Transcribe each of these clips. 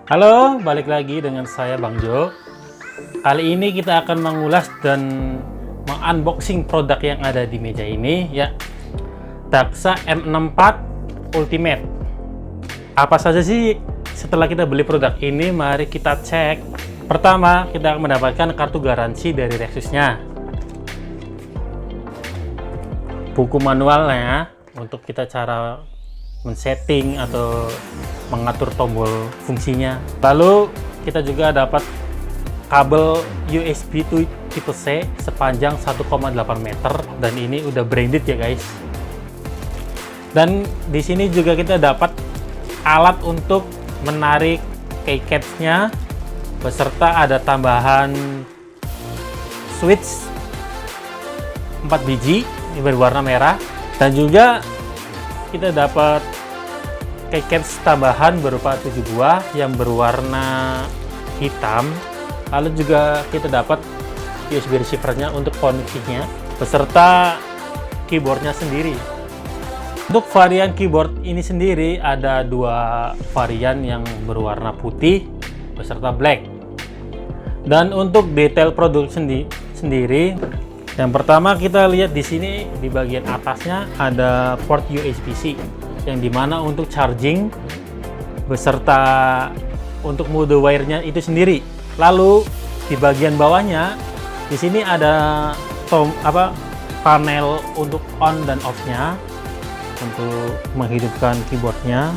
Halo, balik lagi dengan saya Bang Jo. Kali ini kita akan mengulas dan mengunboxing produk yang ada di meja ini, ya. Daxa M64 Ultimate. Apa saja sih setelah kita beli produk ini? Mari kita cek. Pertama, kita akan mendapatkan kartu garansi dari Rexusnya, buku manualnya untuk kita cara men-setting atau mengatur tombol fungsinya. Lalu kita juga dapat kabel USB tipe C sepanjang 1,8 meter dan ini udah branded ya guys. Dan di sini juga kita dapat alat untuk menarik keycapsnya beserta ada tambahan switch 4 biji ini berwarna merah, dan juga kita dapat keycaps tambahan berupa 7 buah yang berwarna hitam. Lalu juga kita dapat USB receivernya untuk koneksinya beserta keyboardnya sendiri. Untuk varian keyboard ini sendiri ada dua varian yang berwarna putih beserta black. Dan untuk detail produk sendiri, yang pertama kita lihat di sini di bagian atasnya ada port USB-C yang dimana untuk charging beserta untuk mode wire-nya itu sendiri. Lalu di bagian bawahnya di sini ada panel untuk on dan off-nya untuk menghidupkan keyboardnya.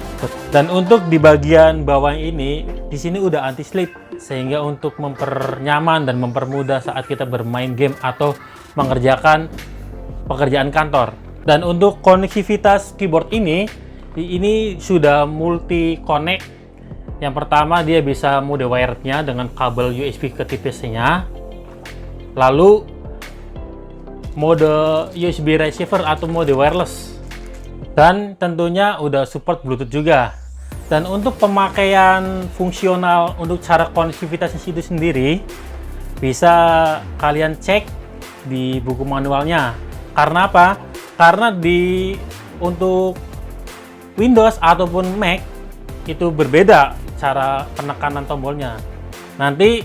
Dan untuk di bagian bawah ini di sini udah anti slip sehingga untuk mempernyaman dan mempermudah saat kita bermain game atau mengerjakan pekerjaan kantor. Dan untuk konektivitas keyboard ini sudah multi connect. Yang pertama dia bisa mode wired-nya dengan kabel USB ke tipe C-nya. Lalu mode USB receiver atau mode wireless. Dan tentunya udah support Bluetooth juga. Dan untuk pemakaian fungsional untuk cara konektivitasnya itu sendiri bisa kalian cek di buku manualnya. Karena apa? Karena untuk Windows ataupun Mac itu berbeda cara penekanan tombolnya. Nanti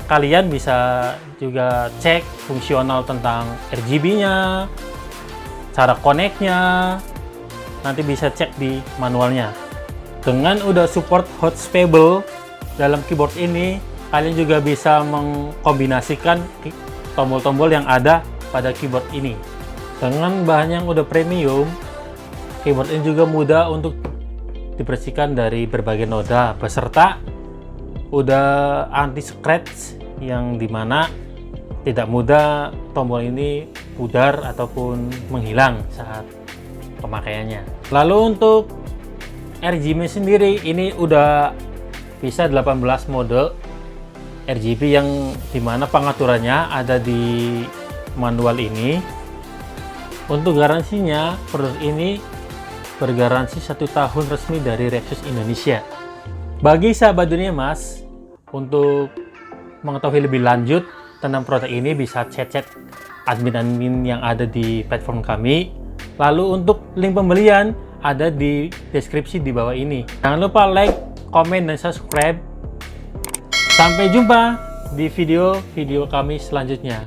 kalian bisa juga cek fungsional tentang RGB-nya, cara connect-nya, nanti bisa cek di manualnya. Dengan udah support hot stable dalam keyboard ini, kalian juga bisa mengkombinasikan tombol-tombol yang ada pada keyboard ini. Dengan bahan yang udah premium, keyboard ini juga mudah untuk dibersihkan dari berbagai noda beserta udah anti scratch yang dimana tidak mudah tombol ini pudar ataupun menghilang saat pemakaiannya. Lalu untuk RGB sendiri ini udah bisa 18 mode RGB yang dimana pengaturannya ada di manual ini. Untuk garansinya, produk ini bergaransi 1 tahun resmi dari Rexus Indonesia. Bagi sahabat dunia emas, untuk mengetahui lebih lanjut tentang produk ini bisa chat admin-admin yang ada di platform kami. Lalu untuk link pembelian ada di deskripsi di bawah ini. Jangan lupa like, komen, dan subscribe. Sampai jumpa di video-video kami selanjutnya.